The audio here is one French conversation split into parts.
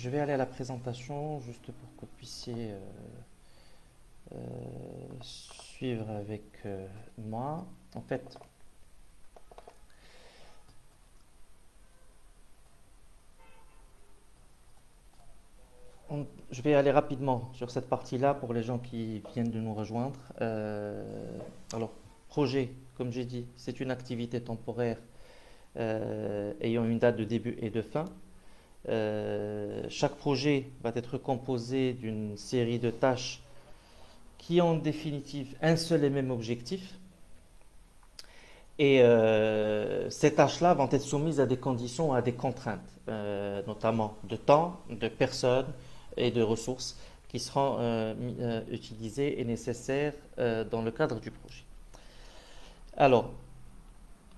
je vais aller à la présentation juste pour que vous puissiez suivre avec moi. En fait, je vais aller rapidement sur cette partie-là pour les gens qui viennent de nous rejoindre. Alors, projet, comme j'ai dit, c'est une activité temporaire ayant une date de début et de fin. Chaque projet va être composé d'une série de tâches qui ont en définitive un seul et même objectif. Et ces tâches-là vont être soumises à des conditions, à des contraintes, notamment de temps, de personnes et de ressources qui seront utilisées et nécessaires dans le cadre du projet. Alors,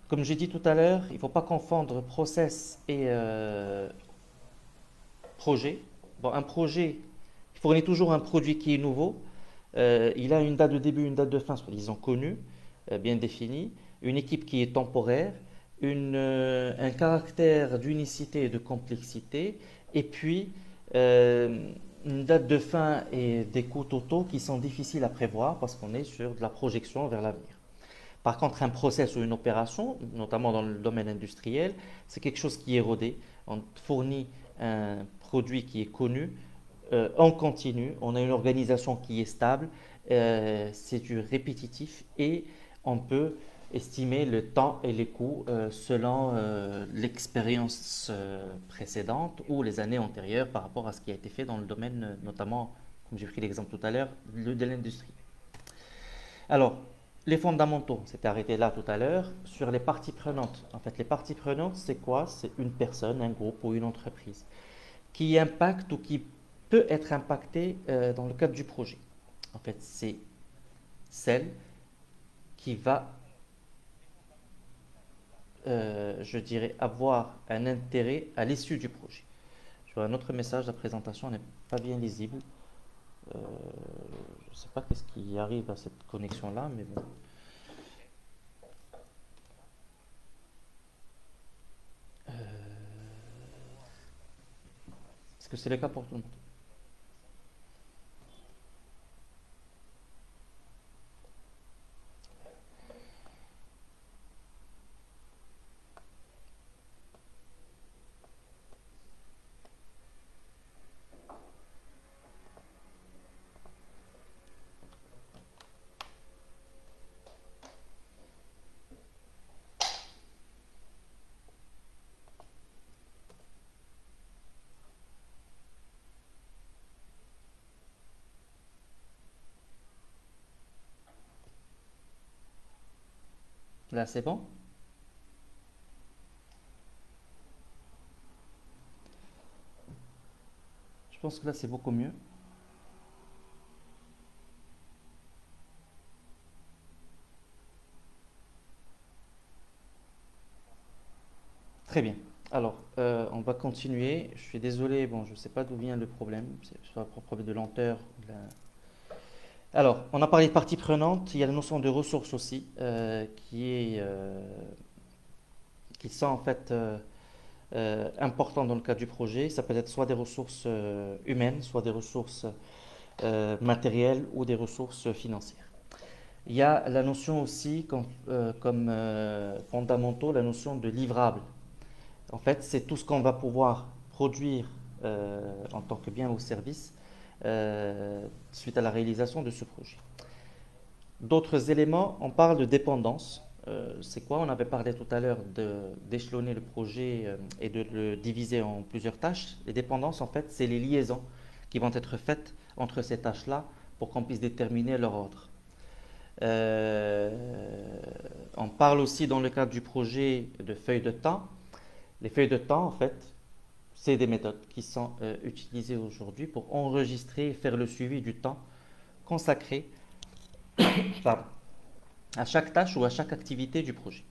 comme j'ai dit tout à l'heure, il ne faut pas confondre process et projet. Bon, un projet fournit toujours un produit qui est nouveau. Il a une date de début, une date de fin, soi-disant connue, bien définie, une équipe qui est temporaire, un caractère d'unicité et de complexité, et puis une date de fin et des coûts totaux qui sont difficiles à prévoir parce qu'on est sur de la projection vers l'avenir. Par contre, un process ou une opération, notamment dans le domaine industriel, c'est quelque chose qui est rodé. On fournit un produit qui est connu, en continu, on a une organisation qui est stable, c'est du répétitif et on peut estimer le temps et les coûts selon l'expérience précédente ou les années antérieures par rapport à ce qui a été fait dans le domaine, notamment, comme j'ai pris l'exemple tout à l'heure, de l'industrie. Alors, les fondamentaux, c'était arrêté là tout à l'heure, sur les parties prenantes. En fait, les parties prenantes, c'est quoi? C'est une personne, un groupe ou une entreprise qui impacte ou qui peut être impactée dans le cadre du projet. En fait, c'est celle qui va, je dirais, avoir un intérêt à l'issue du projet. Je vois un autre message, la présentation n'est pas bien lisible. Je ne sais pas qu'est-ce qui arrive à cette connexion-là, mais bon. Est-ce que c'est le cas pour tout le monde? Là, c'est bon? Je pense que là, c'est beaucoup mieux. Très bien. Alors, on va continuer. Je suis désolé, bon, je ne sais pas d'où vient le problème. C'est soit un problème de lenteur. Alors, on a parlé de parties prenantes. Il y a la notion de ressources aussi, qui sont en fait importantes dans le cadre du projet. Ça peut être soit des ressources humaines, soit des ressources matérielles ou des ressources financières. Il y a la notion aussi, comme fondamentaux, la notion de livrable. En fait, c'est tout ce qu'on va pouvoir produire en tant que bien ou service suite à la réalisation de ce projet. D'autres éléments, on parle de dépendance. C'est quoi? On avait parlé tout à l'heure d'échelonner le projet et de le diviser en plusieurs tâches. Les dépendances, en fait, c'est les liaisons qui vont être faites entre ces tâches-là pour qu'on puisse déterminer leur ordre. On parle aussi dans le cadre du projet de feuilles de temps. Les feuilles de temps, en fait, c'est des méthodes qui sont utilisées aujourd'hui pour enregistrer et faire le suivi du temps consacré pardon, à chaque tâche ou à chaque activité du projet.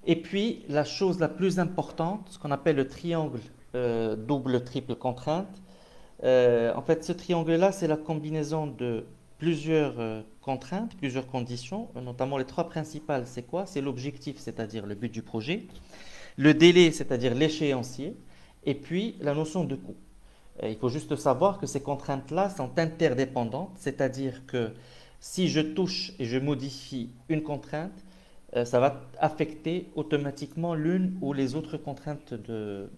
Et puis, la chose la plus importante, ce qu'on appelle le triangle double-triple contrainte. En fait, ce triangle-là, c'est la combinaison de plusieurs contraintes, plusieurs conditions, notamment les trois principales. C'est quoi? C'est l'objectif, c'est-à-dire le but du projet, le délai, c'est-à-dire l'échéancier, et puis la notion de coût. Il faut juste savoir que ces contraintes-là sont interdépendantes, c'est-à-dire que si je touche et je modifie une contrainte, ça va affecter automatiquement l'une ou les autres contraintes de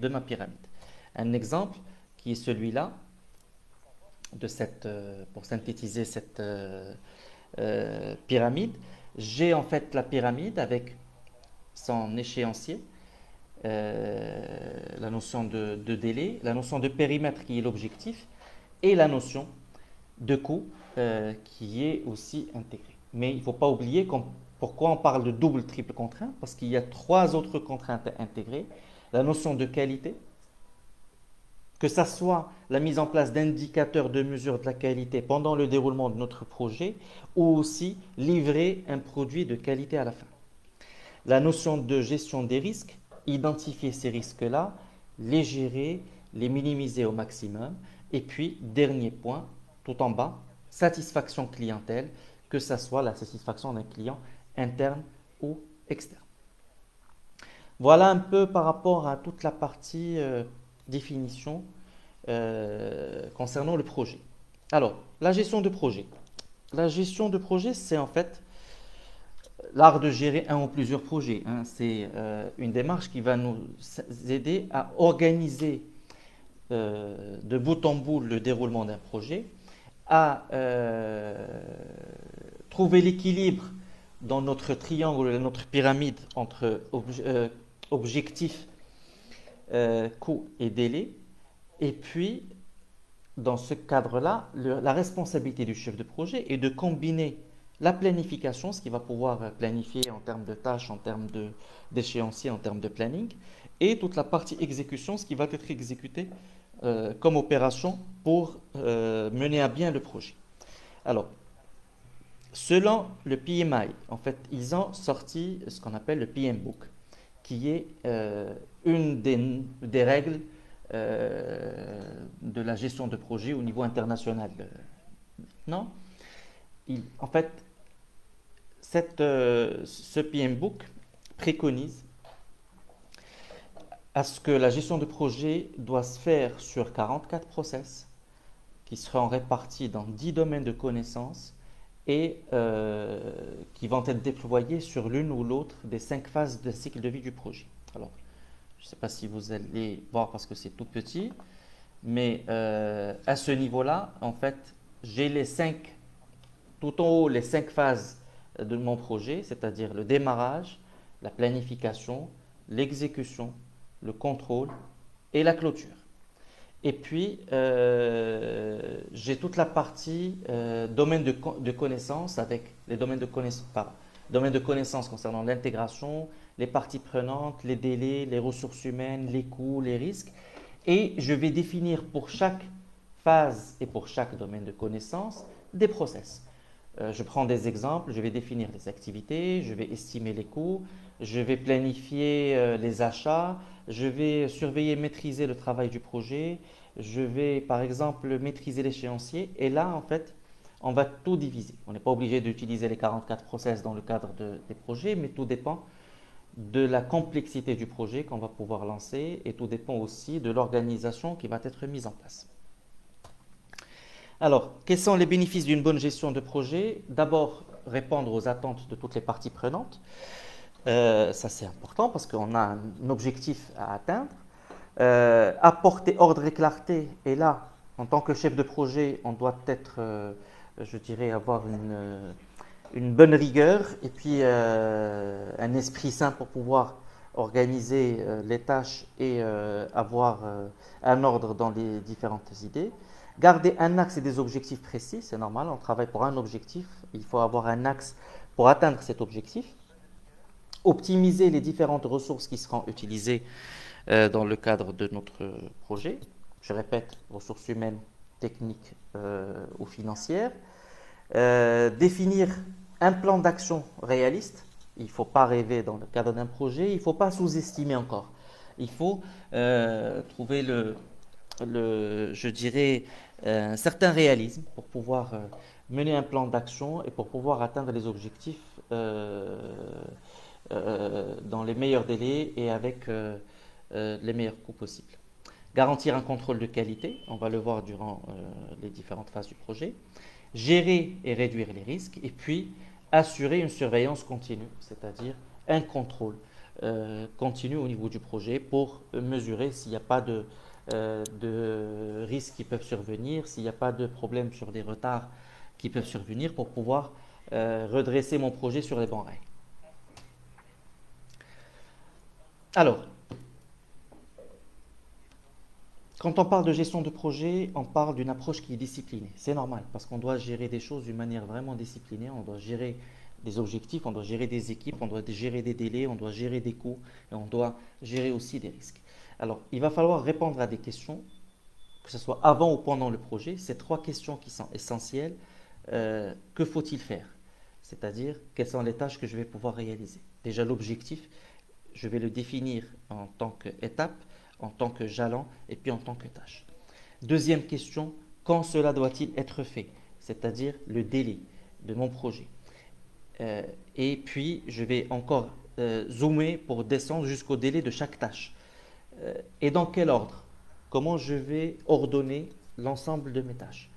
ma pyramide. Un exemple qui est celui-là, pour synthétiser cette pyramide, j'ai en fait la pyramide avec son échéancier, la notion de délai, la notion de périmètre qui est l'objectif, et la notion de coût qui est aussi intégrée. Mais il ne faut pas oublier pourquoi on parle de double, triple contrainte, parce qu'il y a trois autres contraintes à intégrer. La notion de qualité, que ça soit la mise en place d'indicateurs de mesure de la qualité pendant le déroulement de notre projet, ou aussi livrer un produit de qualité à la fin. La notion de gestion des risques, identifier ces risques-là, les gérer, les minimiser au maximum. Et puis, dernier point, tout en bas, satisfaction clientèle, que ce soit la satisfaction d'un client interne ou externe. Voilà un peu par rapport à toute la partie définition concernant le projet. Alors, la gestion de projet. La gestion de projet, c'est en fait l'art de gérer un ou plusieurs projets. Hein. C'est une démarche qui va nous aider à organiser de bout en bout le déroulement d'un projet, à trouver l'équilibre dans notre triangle, notre pyramide entre objectif, coût et délai. Et puis, dans ce cadre-là, la responsabilité du chef de projet est de combiner la planification, ce qu'il va pouvoir planifier en termes de tâches, en termes d'échéancier, en termes de planning, et toute la partie exécution, ce qui va être exécuté comme opération pour mener à bien le projet. Alors, selon le PMI, en fait, ils ont sorti ce qu'on appelle le PM Book, qui est une des règles de la gestion de projet au niveau international. Non? En fait, ce PM Book préconise à ce que la gestion de projet doit se faire sur 44 process qui seront répartis dans 10 domaines de connaissances et qui vont être déployés sur l'une ou l'autre des 5 phases de cycle de vie du projet. Alors, je ne sais pas si vous allez voir parce que c'est tout petit, mais à ce niveau-là, en fait, j'ai tout en haut, les 5 phases de mon projet, c'est-à-dire le démarrage, la planification, l'exécution, le contrôle et la clôture. Et puis, j'ai toute la partie domaine de connaissances avec les domaines de connaissances concernant l'intégration, les parties prenantes, les délais, les ressources humaines, les coûts, les risques. Et je vais définir pour chaque phase et pour chaque domaine de connaissances des process. Je prends des exemples, je vais définir les activités, je vais estimer les coûts, je vais planifier les achats, je vais surveiller et maîtriser le travail du projet, je vais par exemple maîtriser l'échéancier. Et là, en fait, on va tout diviser. On n'est pas obligé d'utiliser les 44 process dans le cadre des projets, mais tout dépend de la complexité du projet qu'on va pouvoir lancer et tout dépend aussi de l'organisation qui va être mise en place. Alors, quels sont les bénéfices d'une bonne gestion de projet? D'abord, répondre aux attentes de toutes les parties prenantes. Ça, c'est important parce qu'on a un objectif à atteindre. Apporter ordre et clarté. Et là, en tant que chef de projet, on doit être, je dirais, avoir une bonne rigueur et puis un esprit sain pour pouvoir organiser les tâches et avoir un ordre dans les différentes idées. Garder un axe et des objectifs précis, c'est normal, on travaille pour un objectif, il faut avoir un axe pour atteindre cet objectif. Optimiser les différentes ressources qui seront utilisées dans le cadre de notre projet. Je répète, ressources humaines, techniques ou financières. Définir un plan d'action réaliste. Il ne faut pas rêver dans le cadre d'un projet, il ne faut pas sous-estimer encore. Il faut trouver je dirais, un certain réalisme pour pouvoir mener un plan d'action et pour pouvoir atteindre les objectifs dans les meilleurs délais et avec les meilleurs coûts possibles. Garantir un contrôle de qualité, on va le voir durant les différentes phases du projet. Gérer et réduire les risques. Et puis, assurer une surveillance continue, c'est-à-dire un contrôle continu au niveau du projet pour mesurer s'il n'y a pas de risques qui peuvent survenir, s'il n'y a pas de problèmes sur des retards qui peuvent survenir pour pouvoir redresser mon projet sur les bons rails. Alors, quand on parle de gestion de projet, on parle d'une approche qui est disciplinée. C'est normal, parce qu'on doit gérer des choses d'une manière vraiment disciplinée. On doit gérer des objectifs, on doit gérer des équipes, on doit gérer des délais, on doit gérer des coûts, et on doit gérer aussi des risques. Alors, il va falloir répondre à des questions, que ce soit avant ou pendant le projet. Ces trois questions qui sont essentielles. Que faut-il faire? C'est-à-dire, quelles sont les tâches que je vais pouvoir réaliser? Déjà, l'objectif, je vais le définir en tant qu'étape, en tant que jalon et puis en tant que tâche. Deuxième question, quand cela doit-il être fait? C'est-à-dire le délai de mon projet. Et puis, je vais encore zoomer pour descendre jusqu'au délai de chaque tâche. Et dans quel ordre? Comment je vais ordonner l'ensemble de mes tâches?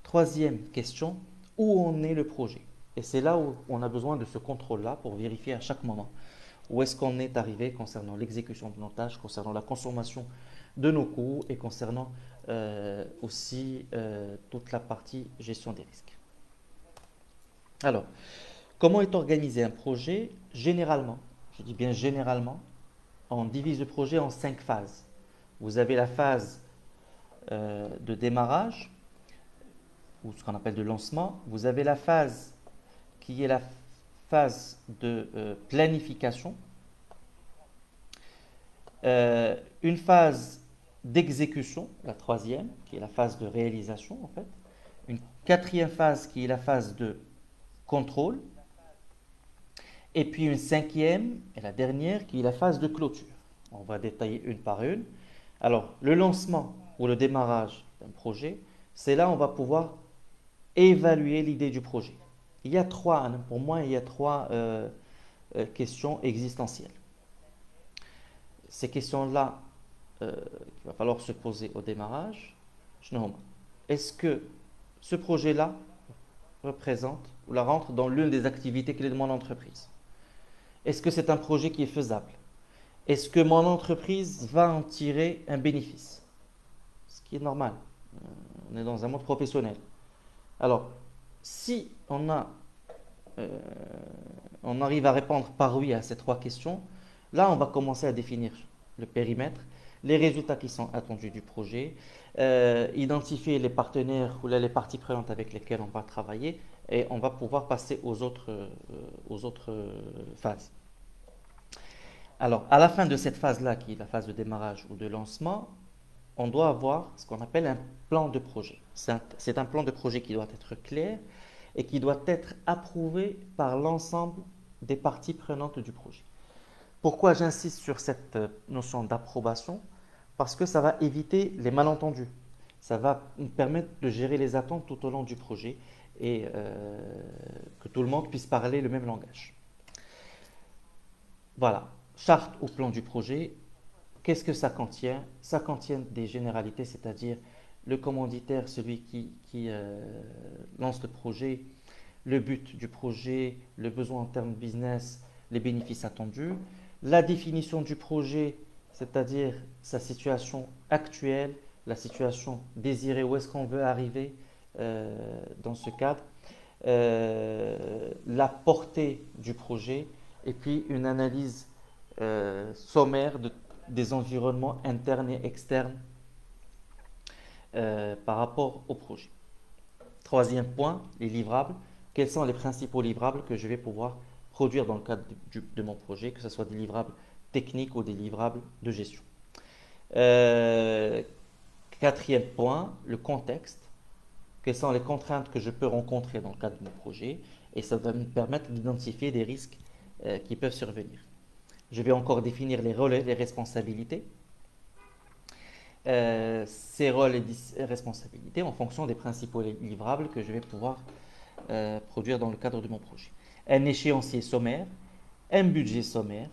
Troisième question, où en est le projet? Et c'est là où on a besoin de ce contrôle-là pour vérifier à chaque moment où est-ce qu'on est arrivé concernant l'exécution de nos tâches, concernant la consommation de nos coûts et concernant aussi toute la partie gestion des risques. Alors, comment est organisé un projet? Généralement, je dis bien généralement, on divise le projet en 5 phases. Vous avez la phase de démarrage, ou ce qu'on appelle de lancement. Vous avez la phase qui est la phase de planification, une phase d'exécution, la troisième, qui est la phase de réalisation en fait, une quatrième phase qui est la phase de contrôle, et puis une cinquième et la dernière qui est la phase de clôture. On va détailler une par une. Alors, le lancement ou le démarrage d'un projet, c'est là où on va pouvoir évaluer l'idée du projet. Il y a trois, pour moi, il y a trois questions existentielles. Ces questions-là, il va falloir se poser au démarrage. Est-ce que ce projet-là représente ou la rentre dans l'une des activités clés de mon entreprise? Est-ce que c'est un projet qui est faisable? Est-ce que mon entreprise va en tirer un bénéfice? Ce qui est normal. On est dans un monde professionnel. Alors, si on arrive à répondre par oui à ces trois questions, là, on va commencer à définir le périmètre, les résultats qui sont attendus du projet, identifier les partenaires ou les parties prenantes avec lesquelles on va travailler et on va pouvoir passer aux autres phases. Alors, à la fin de cette phase-là, qui est la phase de démarrage ou de lancement, on doit avoir ce qu'on appelle un plan de projet. C'est un plan de projet qui doit être clair et qui doit être approuvé par l'ensemble des parties prenantes du projet. Pourquoi j'insiste sur cette notion d'approbation? Parce que ça va éviter les malentendus. Ça va nous permettre de gérer les attentes tout au long du projet et que tout le monde puisse parler le même langage. Voilà, charte ou plan du projet. Qu'est-ce que ça contient? Ça contient des généralités, c'est-à-dire le commanditaire, celui qui lance le projet, le but du projet, le besoin en termes business, les bénéfices attendus, la définition du projet, c'est-à-dire sa situation actuelle, la situation désirée, où est-ce qu'on veut arriver dans ce cadre, la portée du projet, et puis une analyse sommaire des environnements internes et externes par rapport au projet. Troisième point, les livrables. Quels sont les principaux livrables que je vais pouvoir produire dans le cadre de mon projet, que ce soit des livrables techniques ou des livrables de gestion. Quatrième point, le contexte. Quelles sont les contraintes que je peux rencontrer dans le cadre de mon projet, et ça va me permettre d'identifier des risques qui peuvent survenir. Je vais encore définir les rôles et les responsabilités. Ces rôles et responsabilités en fonction des principaux livrables que je vais pouvoir produire dans le cadre de mon projet. Un échéancier sommaire, un budget sommaire,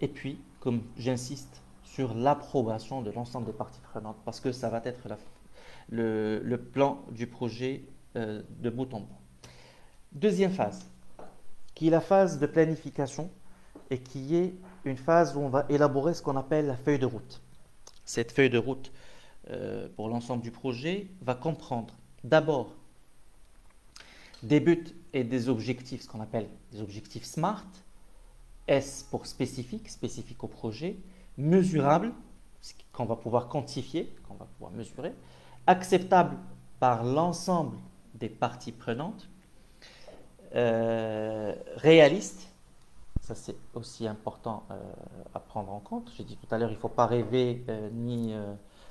et puis, comme j'insiste sur l'approbation de l'ensemble des parties prenantes, parce que ça va être le plan du projet de bout en bout. Deuxième phase, qui est la phase de planification et qui est une phase où on va élaborer ce qu'on appelle la feuille de route. Cette feuille de route pour l'ensemble du projet va comprendre d'abord des buts et des objectifs, ce qu'on appelle des objectifs SMART, S pour spécifique, spécifique au projet, mesurable, qu'on va pouvoir quantifier, qu'on va pouvoir mesurer, acceptable par l'ensemble des parties prenantes, réaliste, ça c'est aussi important à prendre en compte. J'ai dit tout à l'heure, il ne faut pas rêver ni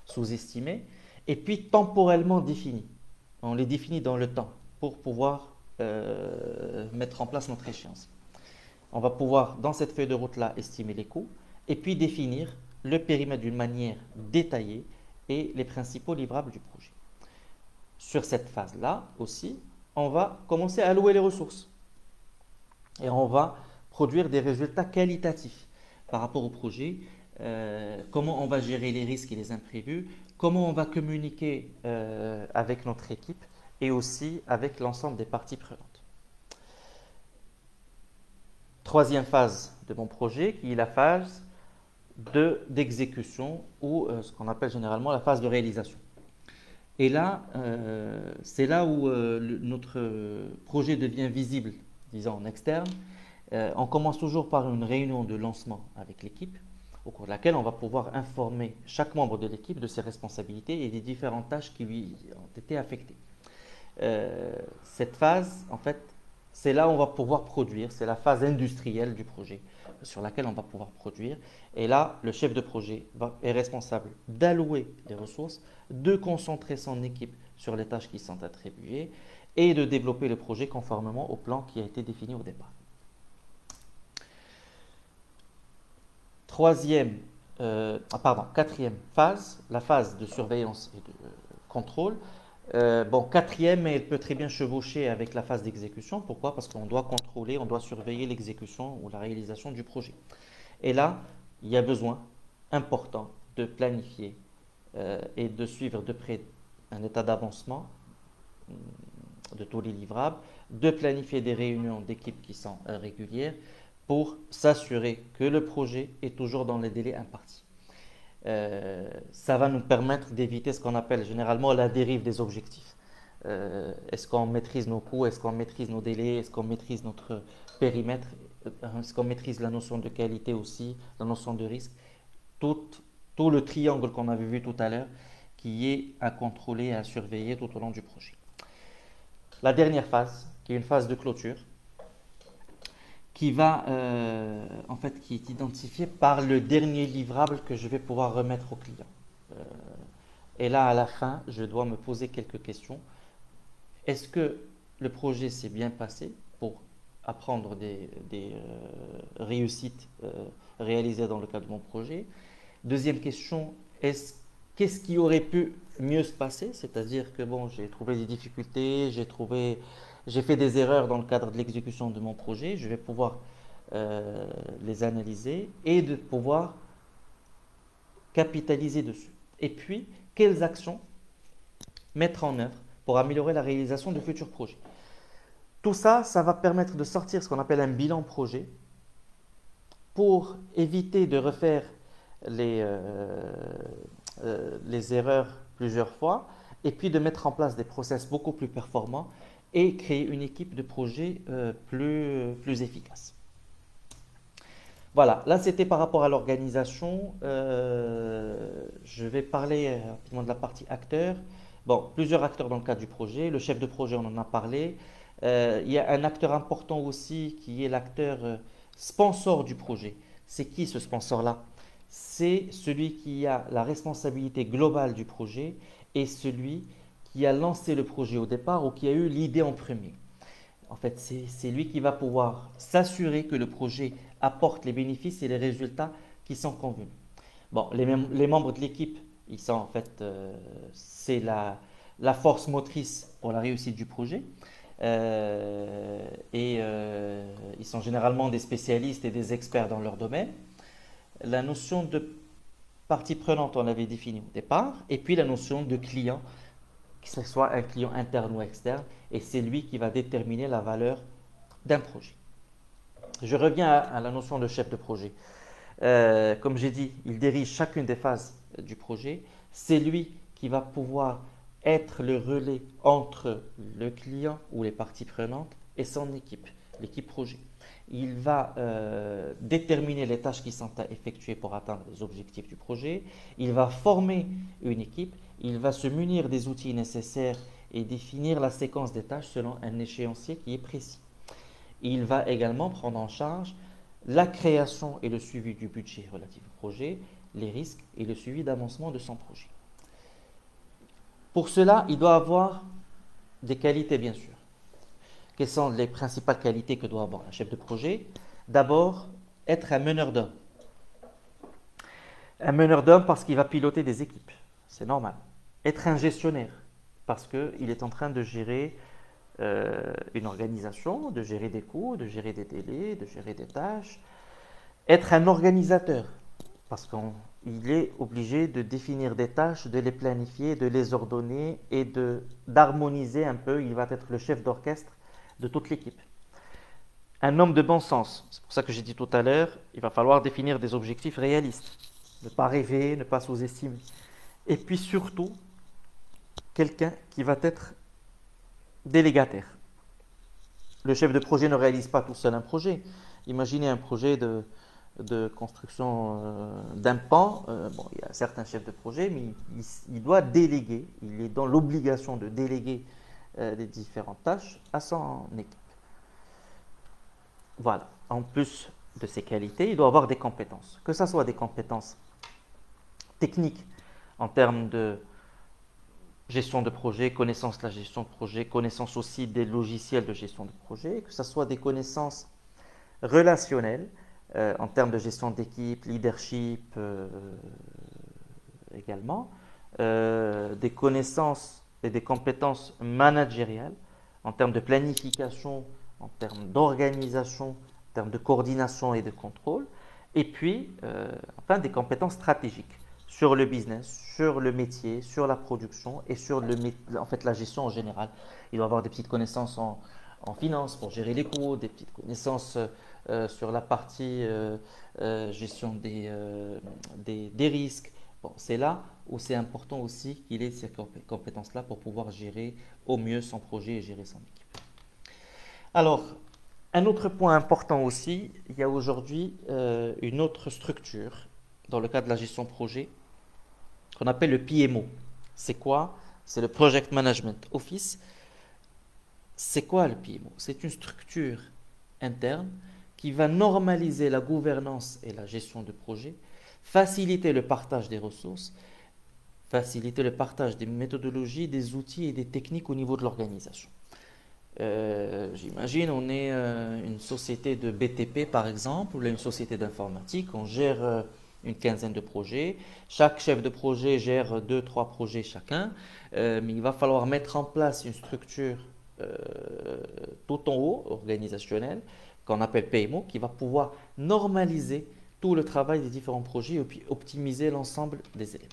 sous-estimer. Et puis temporellement défini. On les définit dans le temps pour pouvoir mettre en place notre échéance. On va pouvoir, dans cette feuille de route-là, estimer les coûts et puis définir le périmètre d'une manière détaillée et les principaux livrables du projet. Sur cette phase-là aussi, on va commencer à allouer les ressources et on va produire des résultats qualitatifs par rapport au projet, comment on va gérer les risques et les imprévus, comment on va communiquer avec notre équipe et aussi avec l'ensemble des parties prenantes. Troisième phase de mon projet qui est la phase d'exécution ou ce qu'on appelle généralement la phase de réalisation. Et là, c'est là où notre projet devient visible, disons en externe. On commence toujours par une réunion de lancement avec l'équipe, au cours de laquelle on va pouvoir informer chaque membre de l'équipe de ses responsabilités et des différentes tâches qui lui ont été affectées. Cette phase, en fait, c'est là où on va pouvoir produire, c'est la phase industrielle du projet sur laquelle on va pouvoir produire. Et là, le chef de projet est responsable d'allouer les ressources, de concentrer son équipe sur les tâches qui sont attribuées et de développer le projet conformément au plan qui a été défini au départ. Quatrième phase, la phase de surveillance et de contrôle. Quatrième, mais elle peut très bien chevaucher avec la phase d'exécution. Pourquoi? Parce qu'on doit contrôler, on doit surveiller l'exécution ou la réalisation du projet. Et là, il y a besoin important de planifier et de suivre de près un état d'avancement de tous les livrables, de planifier des réunions d'équipe qui sont régulières pour s'assurer que le projet est toujours dans les délais impartis. Ça va nous permettre d'éviter ce qu'on appelle généralement la dérive des objectifs. Est-ce qu'on maîtrise nos coûts? Est-ce qu'on maîtrise nos délais? Est-ce qu'on maîtrise notre périmètre? Est-ce qu'on maîtrise la notion de qualité aussi, la notion de risque? Tout le triangle qu'on avait vu tout à l'heure qui est à contrôler et à surveiller tout au long du projet. La dernière phase, qui est une phase de clôture, qui est identifié par le dernier livrable que je vais pouvoir remettre au client. Et là, à la fin, je dois me poser quelques questions. Est-ce que le projet s'est bien passé pour apprendre des réussites réalisées dans le cadre de mon projet? Deuxième question, qu'est-ce qui aurait pu mieux se passer? C'est-à-dire que j'ai trouvé des difficultés, j'ai fait des erreurs dans le cadre de l'exécution de mon projet. Je vais pouvoir les analyser et de pouvoir capitaliser dessus. Et puis, quelles actions mettre en œuvre pour améliorer la réalisation de futurs projets? Tout ça, ça va permettre de sortir ce qu'on appelle un bilan projet pour éviter de refaire les erreurs plusieurs fois et puis de mettre en place des process beaucoup plus performants et créer une équipe de projet plus efficace. Voilà, là c'était par rapport à l'organisation. Je vais parler rapidement de la partie acteurs. Plusieurs acteurs dans le cadre du projet. Le chef de projet, on en a parlé. Il y a un acteur important aussi qui est l'acteur sponsor du projet. C'est qui ce sponsor-là? C'est celui qui a la responsabilité globale du projet et celui qui a lancé le projet au départ ou qui a eu l'idée en premier. En fait, c'est lui qui va pouvoir s'assurer que le projet apporte les bénéfices et les résultats qui sont convenus. Les membres de l'équipe, ils sont en fait, c'est la force motrice pour la réussite du projet. Ils sont généralement des spécialistes et des experts dans leur domaine. La notion de Partie prenante, on l'avait défini au départ, et puis la notion de client, que ce soit un client interne ou externe, et c'est lui qui va déterminer la valeur d'un projet. Je reviens à la notion de chef de projet. Comme j'ai dit, il dirige chacune des phases du projet. C'est lui qui va pouvoir être le relais entre le client ou les parties prenantes et son équipe, l'équipe projet. Il va déterminer les tâches qui sont à effectuer pour atteindre les objectifs du projet. Il va former une équipe. Il va se munir des outils nécessaires et définir la séquence des tâches selon un échéancier qui est précis. Il va également prendre en charge la création et le suivi du budget relatif au projet, les risques et le suivi d'avancement de son projet. Pour cela, il doit avoir des qualités, bien sûr. Quelles sont les principales qualités que doit avoir un chef de projet? D'abord, être un meneur d'hommes. Un meneur d'hommes parce qu'il va piloter des équipes, c'est normal. Être un gestionnaire, parce qu'il est en train de gérer une organisation, de gérer des coûts, de gérer des délais, de gérer des tâches. Être un organisateur, parce qu'il est obligé de définir des tâches, de les planifier, de les ordonner et d'harmoniser un peu. Il va être le chef d'orchestre de toute l'équipe. Un homme de bon sens, c'est pour ça que j'ai dit tout à l'heure, il va falloir définir des objectifs réalistes. Ne pas rêver, ne pas sous-estimer. Et puis surtout, quelqu'un qui va être délégataire. Le chef de projet ne réalise pas tout seul un projet. Imaginez un projet de construction d'un pan. Bon, il y a certains chefs de projet, mais il doit déléguer. Il est dans l'obligation de déléguer les différentes tâches à son équipe. Voilà. En plus de ses qualités, il doit avoir des compétences. Que ce soit des compétences techniques en termes de gestion de projet, connaissance de la gestion de projet, connaissance aussi des logiciels de gestion de projet, que ce soit des connaissances relationnelles en termes de gestion d'équipe, leadership également, des connaissances et des compétences managériales en termes de planification, en termes d'organisation, en termes de coordination et de contrôle, et puis enfin des compétences stratégiques sur le business, sur le métier, sur la production et sur en fait, la gestion en général. Il doit avoir des petites connaissances en finance pour gérer les coûts, des petites connaissances sur la partie gestion des risques. Bon, c'est là où c'est important aussi qu'il ait ces compétences-là pour pouvoir gérer au mieux son projet et gérer son équipe. Alors, un autre point important aussi, il y a aujourd'hui une autre structure dans le cadre de la gestion de projet qu'on appelle le PMO. C'est quoi? C'est le Project Management Office. C'est quoi le PMO? C'est une structure interne qui va normaliser la gouvernance et la gestion de projet, faciliter le partage des ressources, faciliter le partage des méthodologies, des outils et des techniques au niveau de l'organisation. J'imagine, on est une société de BTP par exemple, ou une société d'informatique, on gère une quinzaine de projets. Chaque chef de projet gère 2-3 projets chacun, mais il va falloir mettre en place une structure tout en haut, organisationnelle, qu'on appelle PMO, qui va pouvoir normaliser tout le travail des différents projets et puis optimiser l'ensemble des éléments.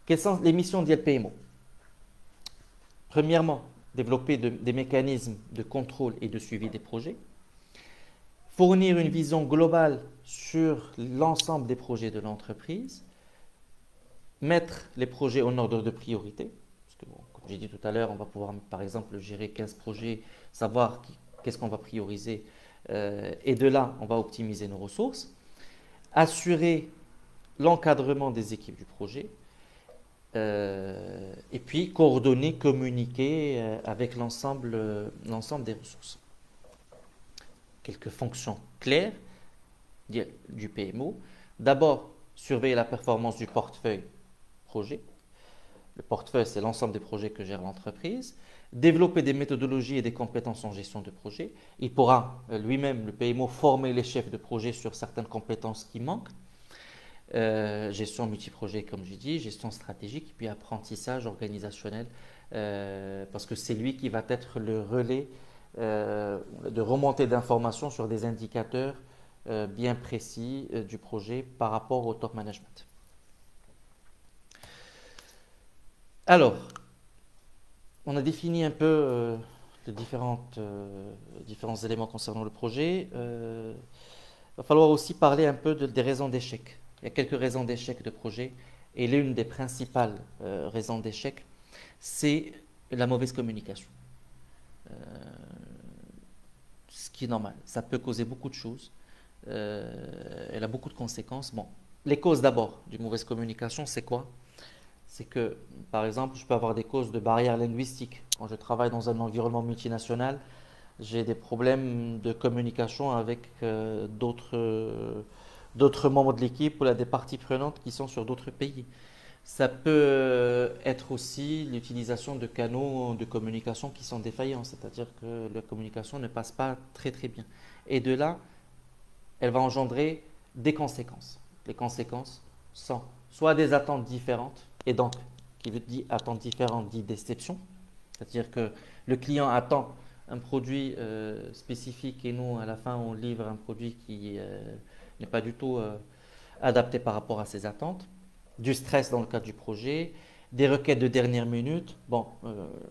Quelles sont les missions de PMO? Premièrement, développer des mécanismes de contrôle et de suivi des projets, fournir une vision globale sur l'ensemble des projets de l'entreprise, mettre les projets en ordre de priorité, parce que, bon, comme j'ai dit tout à l'heure, on va pouvoir par exemple gérer 15 projets, savoir qu'est-ce qu'on va prioriser, et de là, on va optimiser nos ressources, assurer l'encadrement des équipes du projet, et puis coordonner, communiquer avec l'ensemble des ressources. Quelques fonctions claires du PMO. D'abord, surveiller la performance du portefeuille projet. Le portefeuille, c'est l'ensemble des projets que gère l'entreprise. Développer des méthodologies et des compétences en gestion de projet. Il pourra lui-même, le PMO, former les chefs de projet sur certaines compétences qui manquent. Gestion multiprojet, comme j'ai dit, gestion stratégique, puis apprentissage organisationnel, parce que c'est lui qui va être le relais de remontée d'informations sur des indicateurs bien précis du projet par rapport au top management. Alors, on a défini un peu les différents éléments concernant le projet. Il va falloir aussi parler un peu des raisons d'échec. Il y a quelques raisons d'échec de projet et l'une des principales raisons d'échec, c'est la mauvaise communication. Euh, Ce qui est normal. Ça peut causer beaucoup de choses. Elle a beaucoup de conséquences. Bon, les causes d'abord d'une mauvaise communication, c'est quoi? C'est que, par exemple, je peux avoir des causes de barrières linguistiques. Quand je travaille dans un environnement multinational, j'ai des problèmes de communication avec d'autres membres de l'équipe ou là, des parties prenantes qui sont sur d'autres pays. Ça peut être aussi l'utilisation de canaux de communication qui sont défaillants, c'est-à-dire que la communication ne passe pas très très bien. Et de là, elle va engendrer des conséquences. Les conséquences sont soit des attentes différentes, et donc, qui dit attentes différentes dit déception, c'est-à-dire que le client attend un produit spécifique et nous, à la fin, on livre un produit qui n'est pas du tout adapté par rapport à ses attentes, du stress dans le cadre du projet, des requêtes de dernière minute, bon,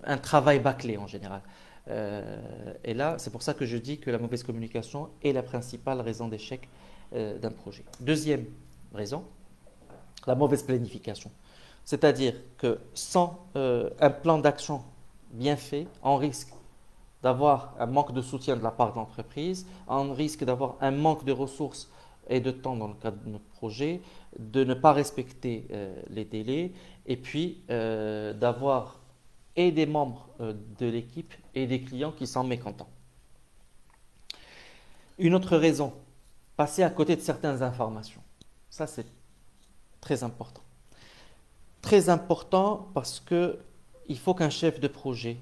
un travail bâclé en général. Et là, c'est pour ça que je dis que la mauvaise communication est la principale raison d'échec d'un projet. Deuxième raison, la mauvaise planification. C'est-à-dire que sans un plan d'action bien fait, on risque d'avoir un manque de soutien de la part de l'entreprise, on risque d'avoir un manque de ressources et de temps dans le cadre de notre projet, de ne pas respecter les délais, et puis d'avoir et des membres de l'équipe et des clients qui sont mécontents. Une autre raison, passer à côté de certaines informations. Ça, c'est très important. Très important parce que il faut qu'un chef de projet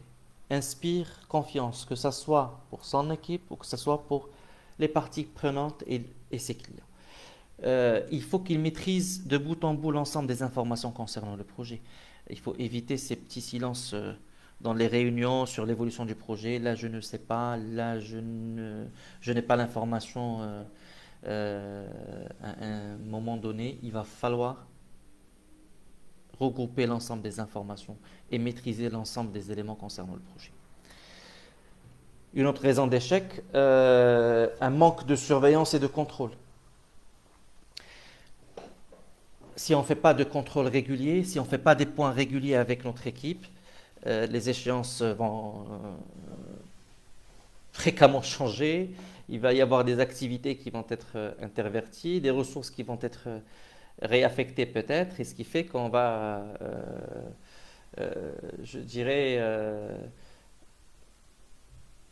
inspire confiance, que ce soit pour son équipe ou que ce soit pour les parties prenantes et ses clients. Il faut qu'il maîtrise de bout en bout l'ensemble des informations concernant le projet. Il faut éviter ces petits silences dans les réunions sur l'évolution du projet. Là, je ne sais pas. Là, je n'ai pas l'information à un moment donné. Il va falloir regrouper l'ensemble des informations et maîtriser l'ensemble des éléments concernant le projet. Une autre raison d'échec, un manque de surveillance et de contrôle. Si on ne fait pas de contrôle régulier, si on ne fait pas des points réguliers avec notre équipe, les échéances vont fréquemment changer, il va y avoir des activités qui vont être interverties, des ressources qui vont être réaffectées peut-être, et ce qui fait qu'on va, je dirais,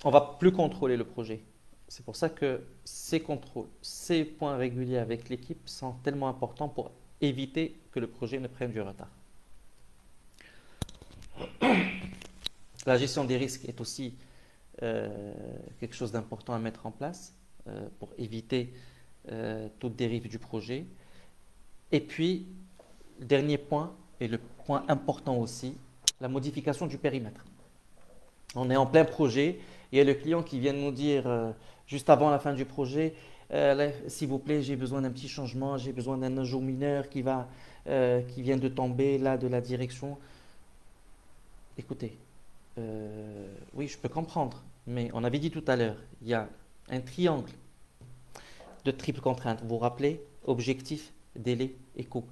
on va plus contrôler le projet. C'est pour ça que ces contrôles, ces points réguliers avec l'équipe sont tellement importants pour éviter que le projet ne prenne du retard. La gestion des risques est aussi quelque chose d'important à mettre en place pour éviter toute dérive du projet. Et puis, le dernier point, et le point important aussi, la modification du périmètre. On est en plein projet, il y a le client qui vient de nous dire juste avant la fin du projet, s'il vous plaît, j'ai besoin d'un petit changement, j'ai besoin d'un ajout mineur qui vient de tomber là de la direction. Écoutez, oui, je peux comprendre, mais on avait dit tout à l'heure, il y a un triangle de triple contrainte. Vous vous rappelez? Objectif, délai et coût.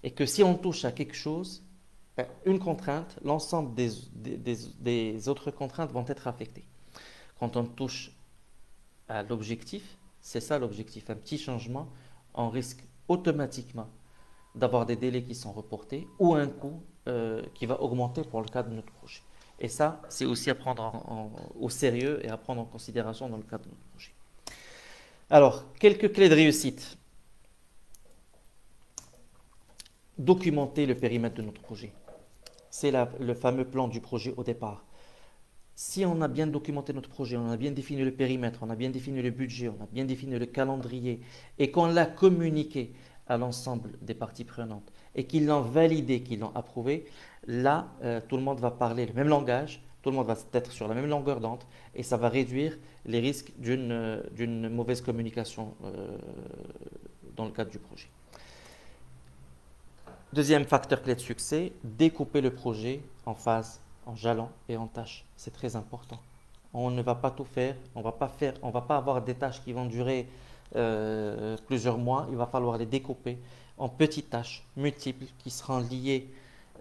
Et que si on touche à quelque chose, une contrainte, l'ensemble des autres contraintes vont être affectées. Quand on touche à l'objectif, c'est ça l'objectif, un petit changement, on risque automatiquement d'avoir des délais qui sont reportés ou un coût qui va augmenter pour le cadre de notre projet. Et ça, c'est aussi à prendre au sérieux et à prendre en considération dans le cadre de notre projet. Alors, quelques clés de réussite. Documenter le périmètre de notre projet. C'est le fameux plan du projet au départ. Si on a bien documenté notre projet, on a bien défini le périmètre, on a bien défini le budget, on a bien défini le calendrier et qu'on l'a communiqué à l'ensemble des parties prenantes et qu'ils l'ont validé, qu'ils l'ont approuvé, là, tout le monde va parler le même langage, tout le monde va être sur la même longueur d'onde et ça va réduire les risques d'une mauvaise communication dans le cadre du projet. Deuxième facteur clé de succès, découper le projet en phases, en jalons et en tâches. C'est très important. On ne va pas tout faire, on va pas avoir des tâches qui vont durer plusieurs mois. Il va falloir les découper en petites tâches multiples qui seront liées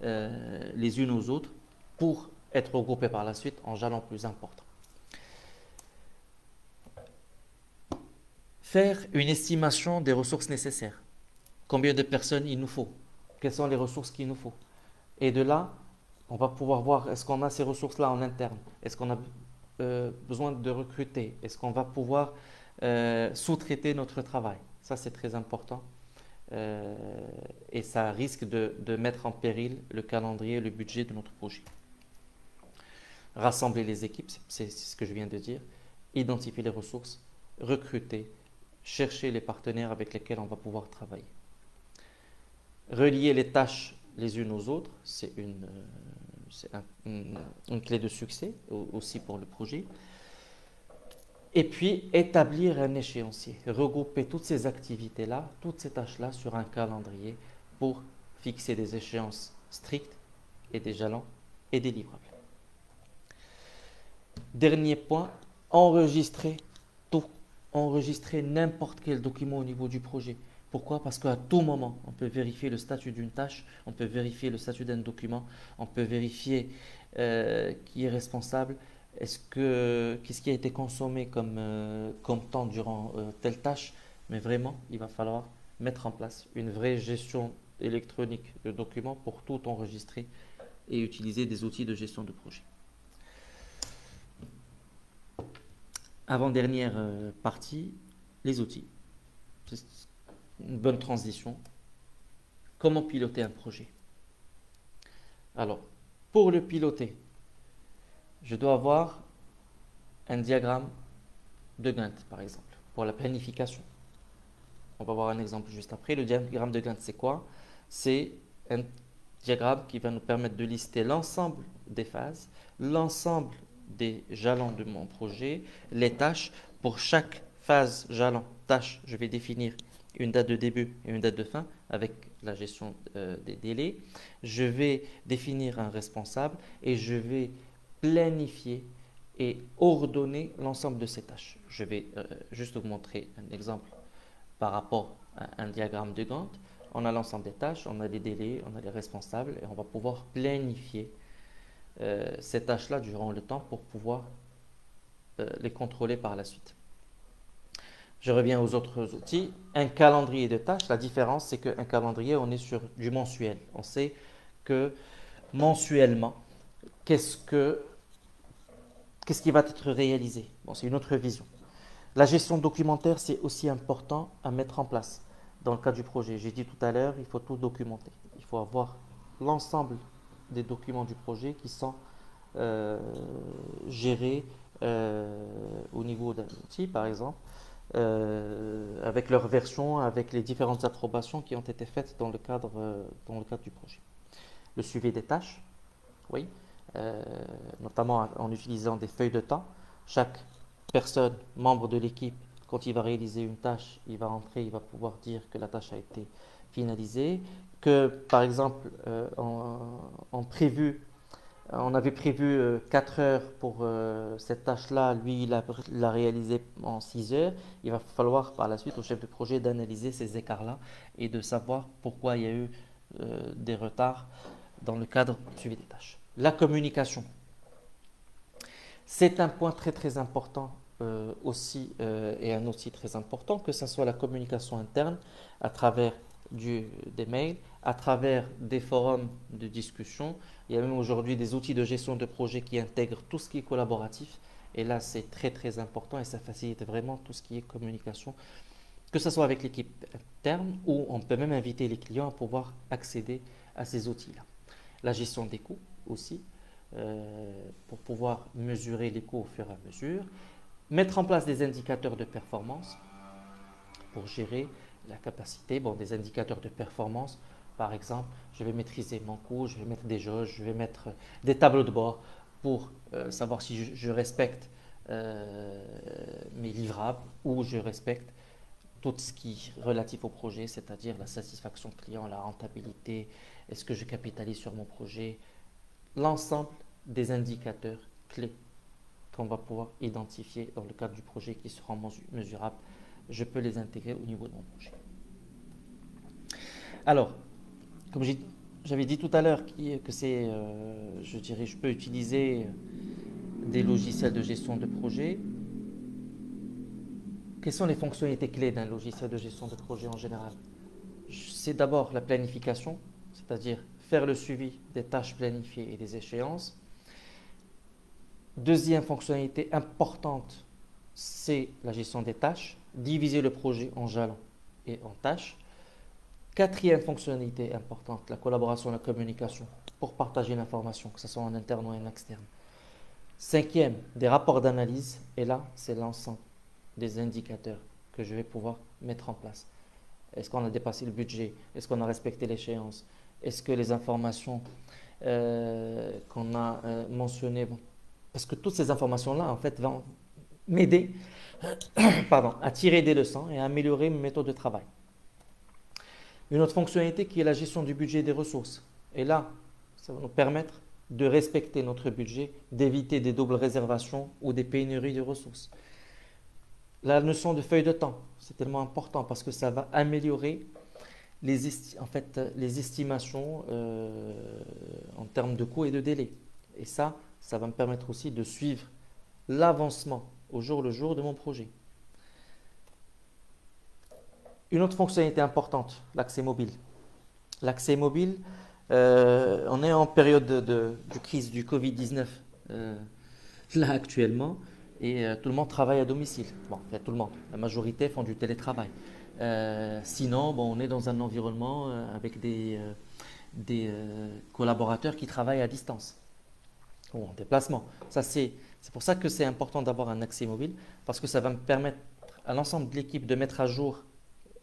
les unes aux autres pour être regroupées par la suite en jalons plus importants. Faire une estimation des ressources nécessaires. Combien de personnes il nous faut? Quelles sont les ressources qu'il nous faut? Et de là, on va pouvoir voir est-ce qu'on a ces ressources-là en interne? Est-ce qu'on a besoin de recruter? Est-ce qu'on va pouvoir sous-traiter notre travail? Ça, c'est très important. Et ça risque de mettre en péril le calendrier et le budget de notre projet. Rassembler les équipes, c'est ce que je viens de dire. Identifier les ressources, recruter, chercher les partenaires avec lesquels on va pouvoir travailler. Relier les tâches les unes aux autres, c'est une clé de succès aussi pour le projet. Et puis, établir un échéancier, regrouper toutes ces activités-là, toutes ces tâches-là sur un calendrier pour fixer des échéances strictes et des jalons et des livrables. Dernier point, enregistrer tout, enregistrer n'importe quel document au niveau du projet. Pourquoi? Parce qu'à tout moment, on peut vérifier le statut d'une tâche, on peut vérifier le statut d'un document, on peut vérifier qui est responsable, qu'est-ce qui a été consommé comme temps durant telle tâche. Mais vraiment, il va falloir mettre en place une vraie gestion électronique de documents pour tout enregistrer et utiliser des outils de gestion de projet. Avant-dernière partie, les outils. C'est une bonne transition. Comment piloter un projet? Alors, pour le piloter, je dois avoir un diagramme de Gantt, par exemple, pour la planification. On va voir un exemple juste après. Le diagramme de Gantt, c'est quoi? C'est un diagramme qui va nous permettre de lister l'ensemble des phases, l'ensemble des jalons de mon projet, les tâches. Pour chaque phase, jalon, tâche, je vais définir une date de début et une date de fin avec la gestion des délais. Je vais définir un responsable et je vais planifier et ordonner l'ensemble de ces tâches. Je vais juste vous montrer un exemple par rapport à un diagramme de Gantt. On a l'ensemble des tâches, on a les délais, on a les responsables et on va pouvoir planifier ces tâches-là durant le temps pour pouvoir les contrôler par la suite. Je reviens aux autres outils. Un calendrier de tâches, la différence c'est qu'un calendrier, on est sur du mensuel. On sait que mensuellement, qu'est-ce qui va être réalisé? Bon, c'est une autre vision. La gestion documentaire, c'est aussi important à mettre en place dans le cadre du projet. J'ai dit tout à l'heure, il faut tout documenter. Il faut avoir l'ensemble des documents du projet qui sont gérés au niveau d'un outil, par exemple, avec leur version, avec les différentes approbations qui ont été faites dans le cadre du projet. Le suivi des tâches, oui, notamment en utilisant des feuilles de temps. Chaque personne, membre de l'équipe, quand il va réaliser une tâche, il va entrer, il va pouvoir dire que la tâche a été finalisée, que par exemple, on avait prévu 4 heures pour cette tâche-là, lui il l'a réalisé en 6 heures. Il va falloir par la suite au chef de projet d'analyser ces écarts-là et de savoir pourquoi il y a eu des retards dans le cadre du suivi des tâches. La communication, c'est un point très très important aussi et un outil très important, que ce soit la communication interne à travers des mails, à travers des forums de discussion. Il y a même aujourd'hui des outils de gestion de projet qui intègrent tout ce qui est collaboratif. Et là, c'est très très important et ça facilite vraiment tout ce qui est communication, que ce soit avec l'équipe interne ou on peut même inviter les clients à pouvoir accéder à ces outils-là. La gestion des coûts aussi, pour pouvoir mesurer les coûts au fur et à mesure. Mettre en place des indicateurs de performance pour gérer la capacité. Bon, des indicateurs de performance, par exemple, je vais maîtriser mon coût, je vais mettre des jauges, je vais mettre des tableaux de bord pour savoir si je respecte mes livrables ou je respecte tout ce qui est relatif au projet, c'est-à-dire la satisfaction client, la rentabilité, est-ce que je capitalise sur mon projet, l'ensemble des indicateurs clés qu'on va pouvoir identifier dans le cadre du projet qui seront mesurables, je peux les intégrer au niveau de mon projet. Alors, comme j'avais dit tout à l'heure que c'est, je dirais, je peux utiliser des logiciels de gestion de projet. Quelles sont les fonctionnalités clés d'un logiciel de gestion de projet en général? C'est d'abord la planification, c'est-à-dire faire le suivi des tâches planifiées et des échéances. Deuxième fonctionnalité importante, c'est la gestion des tâches, diviser le projet en jalons et en tâches. Quatrième fonctionnalité importante, la collaboration et la communication pour partager l'information, que ce soit en interne ou en externe. Cinquième, des rapports d'analyse, et là, c'est l'ensemble des indicateurs que je vais pouvoir mettre en place. Est-ce qu'on a dépassé le budget? Est-ce qu'on a respecté l'échéance? Est-ce que les informations qu'on a mentionnées, parce que toutes ces informations-là, en fait, vont m'aider à tirer des leçons et à améliorer mes méthodes de travail. Une autre fonctionnalité qui est la gestion du budget et des ressources. Et là, ça va nous permettre de respecter notre budget, d'éviter des doubles réservations ou des pénuries de ressources. La notion de feuille de temps, c'est tellement important parce que ça va améliorer les estimations en termes de coûts et de délais. Et ça va me permettre aussi de suivre l'avancement au jour le jour de mon projet. Une autre fonctionnalité importante, l'accès mobile. L'accès mobile, on est en période de crise du Covid-19 là actuellement et tout le monde travaille à domicile. Bon, enfin, tout le monde, la majorité font du télétravail. Sinon, bon, on est dans un environnement avec des collaborateurs qui travaillent à distance ou en déplacement. C'est pour ça que c'est important d'avoir un accès mobile parce que ça va me permettre à l'ensemble de l'équipe de mettre à jour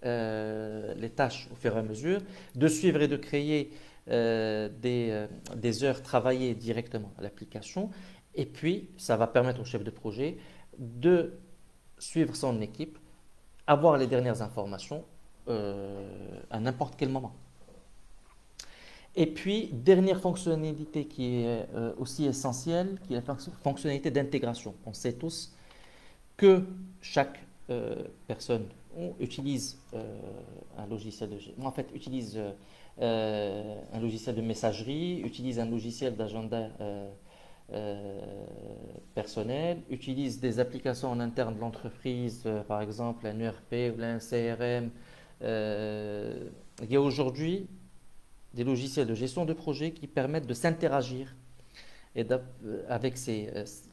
les tâches au fur et à mesure, de suivre et de créer des heures travaillées directement à l'application. Et puis, ça va permettre au chef de projet de suivre son équipe, avoir les dernières informations à n'importe quel moment. Et puis, dernière fonctionnalité qui est aussi essentielle, qui est la fonctionnalité d'intégration. On sait tous que chaque personne utilise un logiciel un logiciel de messagerie, utilise un logiciel d'agenda personnel, utilise des applications en interne de l'entreprise, par exemple un ERP ou un CRM. Il y a aujourd'hui des logiciels de gestion de projet qui permettent de s'interagir avec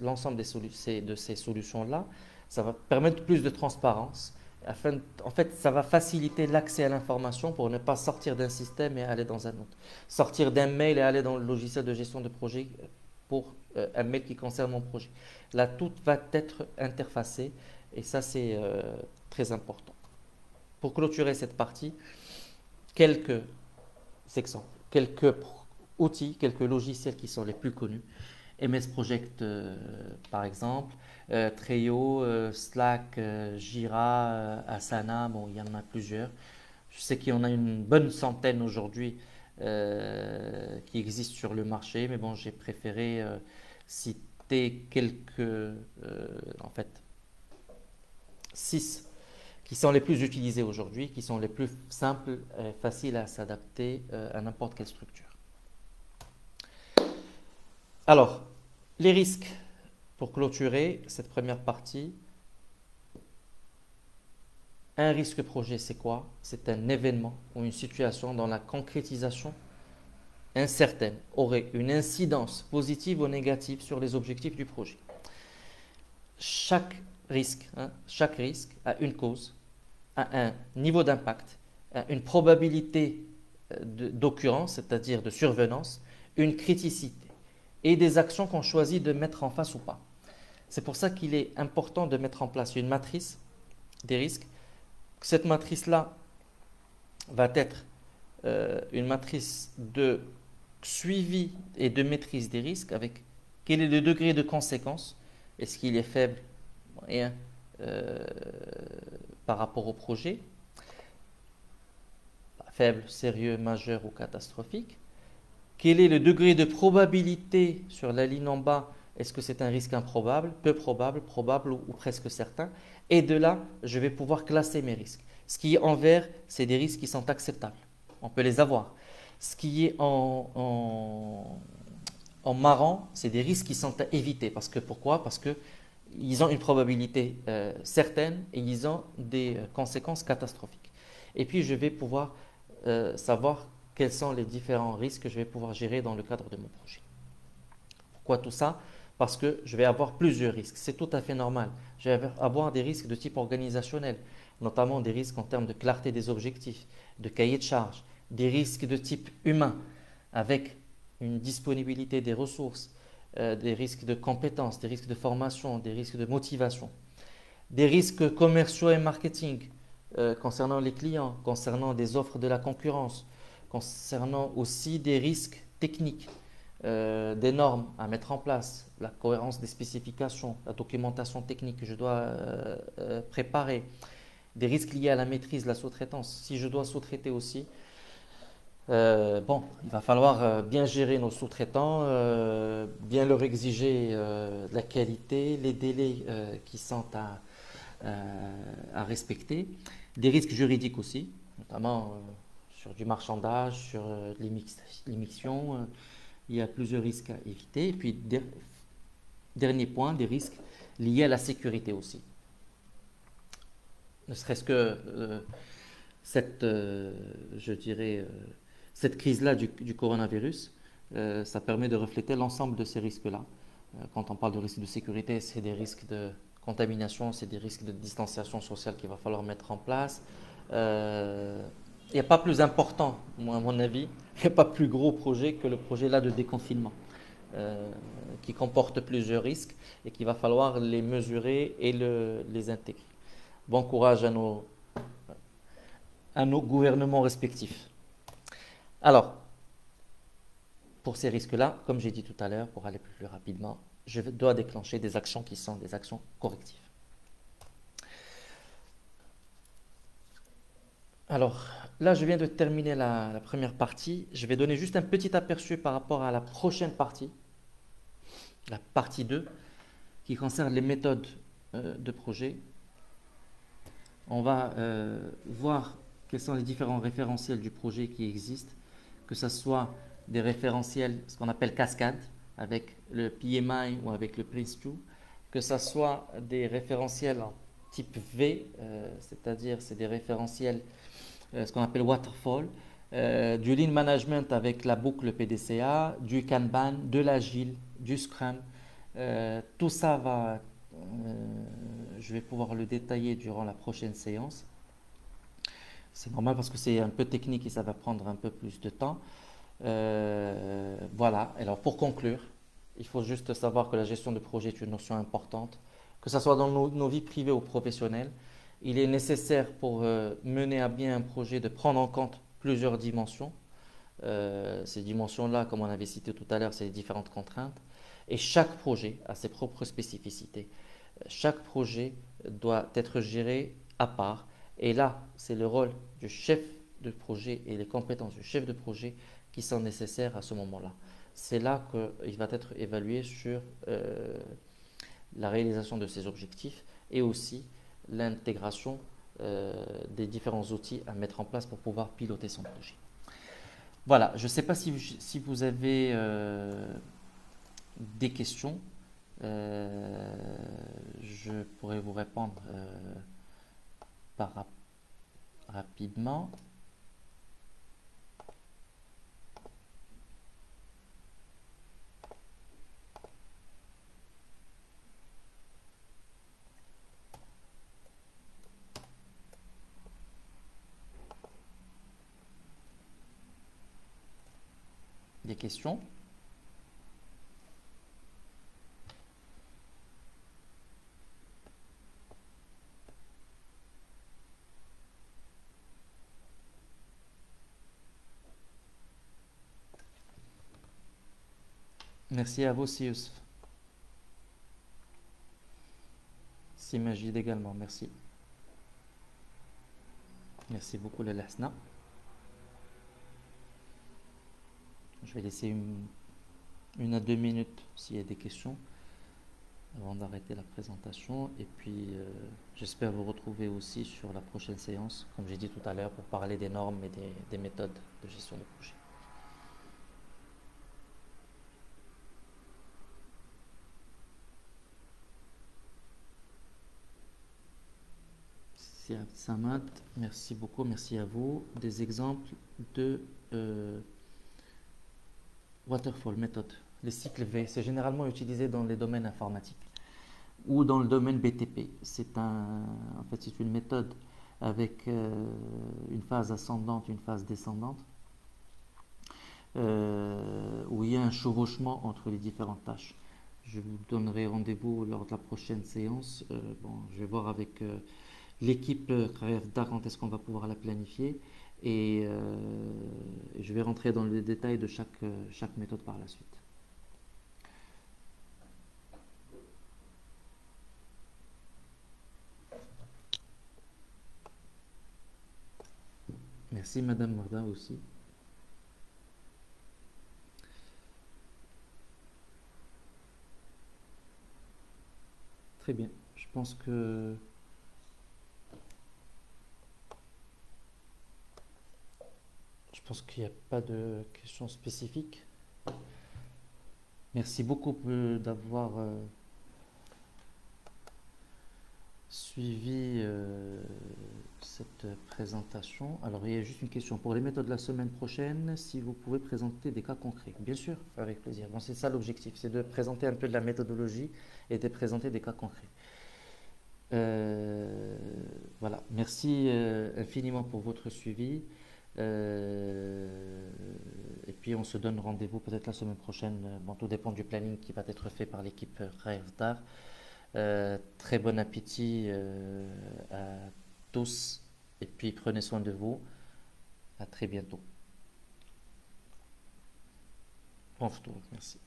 l'ensemble de ces solutions-là. Ça va permettre plus de transparence. En fait, ça va faciliter l'accès à l'information pour ne pas sortir d'un système et aller dans un autre. Sortir d'un mail et aller dans le logiciel de gestion de projet pour un mail qui concerne mon projet. Là, tout va être interfacé et ça, c'est très important. Pour clôturer cette partie, quelques exemples, quelques outils, quelques logiciels qui sont les plus connus. MS Project, par exemple, Trello, Slack, Jira, Asana, bon, il y en a plusieurs. Je sais qu'il y en a une bonne centaine aujourd'hui qui existent sur le marché, mais bon, j'ai préféré citer en fait, 6 qui sont les plus utilisés aujourd'hui, qui sont les plus simples et faciles à s'adapter à n'importe quelle structure. Alors, les risques, pour clôturer cette première partie. Un risque projet, c'est quoi? C'est un événement ou une situation dont la concrétisation incertaine aurait une incidence positive ou négative sur les objectifs du projet. Chaque risque a une cause, a un niveau d'impact, a une probabilité d'occurrence, c'est-à-dire de survenance, une criticité et des actions qu'on choisit de mettre en face ou pas. C'est pour ça qu'il est important de mettre en place une matrice des risques. Cette matrice-là va être une matrice de suivi et de maîtrise des risques avec quel est le degré de conséquence, est-ce qu'il est faible, moyen, euh, par rapport au projet, faible, sérieux, majeur ou catastrophique. Quel est le degré de probabilité sur la ligne en bas? Est-ce que c'est un risque improbable, peu probable, probable ou presque certain? Et de là, je vais pouvoir classer mes risques. Ce qui est en vert, c'est des risques qui sont acceptables. On peut les avoir. Ce qui est en marron, c'est des risques qui sont à éviter. Parce que pourquoi? Parce que ils ont une probabilité certaine et ils ont des conséquences catastrophiques. Et puis, je vais pouvoir savoir quels sont les différents risques que je vais pouvoir gérer dans le cadre de mon projet. Pourquoi tout ça? Parce que je vais avoir plusieurs risques. C'est tout à fait normal. Je vais avoir des risques de type organisationnel, notamment des risques en termes de clarté des objectifs, de cahier de charges, des risques de type humain, avec une disponibilité des ressources, des risques de compétences, des risques de formation, des risques de motivation, des risques commerciaux et marketing concernant les clients, concernant des offres de la concurrence, concernant aussi des risques techniques, des normes à mettre en place, la cohérence des spécifications, la documentation technique que je dois préparer, des risques liés à la maîtrise de la sous-traitance. Si je dois sous-traiter aussi, bon, il va falloir bien gérer nos sous-traitants, bien leur exiger de la qualité, les délais qui sont à respecter, des risques juridiques aussi, notamment sur du marchandage, sur l'émission. Il y a plusieurs risques à éviter. Et puis, dernier point, des risques liés à la sécurité aussi. Ne serait-ce que cette, je dirais, cette crise-là du coronavirus, ça permet de refléter l'ensemble de ces risques-là. Quand on parle de risques de sécurité, c'est des risques de contamination, c'est des risques de distanciation sociale qu'il va falloir mettre en place. Il n'y a pas plus important, moi, à mon avis, il n'y a pas plus gros projet que le projet là de déconfinement, euh, qui comporte plusieurs risques et qu'il va falloir les mesurer et les intégrer. Bon courage à nos gouvernements respectifs. Alors, pour ces risques-là, comme j'ai dit tout à l'heure, pour aller plus rapidement, je dois déclencher des actions qui sont des actions correctives. Alors, là, je viens de terminer la première partie. Je vais donner juste un petit aperçu par rapport à la prochaine partie, la partie 2, qui concerne les méthodes de projet. On va voir quels sont les différents référentiels du projet qui existent, que ce soit des référentiels, ce qu'on appelle cascade, avec le PMI ou avec le Prince2, que ce soit des référentiels en type V, c'est-à-dire c'est des référentiels, ce qu'on appelle waterfall, du lean management avec la boucle PDCA, du Kanban, de l'agile, du Scrum. Tout ça je vais pouvoir le détailler durant la prochaine séance. C'est normal parce que c'est un peu technique et ça va prendre un peu plus de temps. Voilà, alors pour conclure, il faut juste savoir que la gestion de projet est une notion importante, que ce soit dans nos vies privées ou professionnelles. Il est nécessaire pour mener à bien un projet de prendre en compte plusieurs dimensions. Ces dimensions-là, comme on avait cité tout à l'heure, c'est les différentes contraintes. Et chaque projet a ses propres spécificités. Chaque projet doit être géré à part. Et là, c'est le rôle du chef de projet et les compétences du chef de projet qui sont nécessaires à ce moment-là. C'est là qu'il va être évalué sur la réalisation de ses objectifs et aussi l'intégration des différents outils à mettre en place pour pouvoir piloter son projet. Voilà, je ne sais pas si vous avez des questions. Je pourrais vous répondre par rapidement. Des questions? Merci à vous aussi, Youssef. Merci Majid également, merci. Merci beaucoup Lala Hasna. Je vais laisser une à 2 minutes s'il y a des questions avant d'arrêter la présentation. Et puis, j'espère vous retrouver aussi sur la prochaine séance, comme j'ai dit tout à l'heure, pour parler des normes et des méthodes de gestion de projet. Samad, merci beaucoup, merci à vous. Des exemples de waterfall méthode. Les cycles V, c'est généralement utilisé dans les domaines informatiques ou dans le domaine BTP. En fait, c'est une méthode avec une phase ascendante, une phase descendante, où il y a un chevauchement entre les différentes tâches. Je vous donnerai rendez-vous lors de la prochaine séance. Je vais voir avec l'équipe d'art quand est-ce qu'on va pouvoir la planifier et je vais rentrer dans les détails de chaque méthode par la suite. Merci Madame Marda aussi. Très bien. Je pense qu'il n'y a pas de questions spécifiques. Merci beaucoup d'avoir suivi cette présentation. Alors, il y a juste une question. Pour les méthodes de la semaine prochaine, si vous pouvez présenter des cas concrets. Bien sûr, avec plaisir. Bon, c'est ça l'objectif, c'est de présenter un peu de la méthodologie et de présenter des cas concrets. Voilà. Merci infiniment pour votre suivi. Et puis on se donne rendez-vous peut-être la semaine prochaine. Bon, tout dépend du planning qui va être fait par l'équipe Rêve d'Art. Très bon appétit à tous et puis prenez soin de vous. À très bientôt. Bon retour, merci.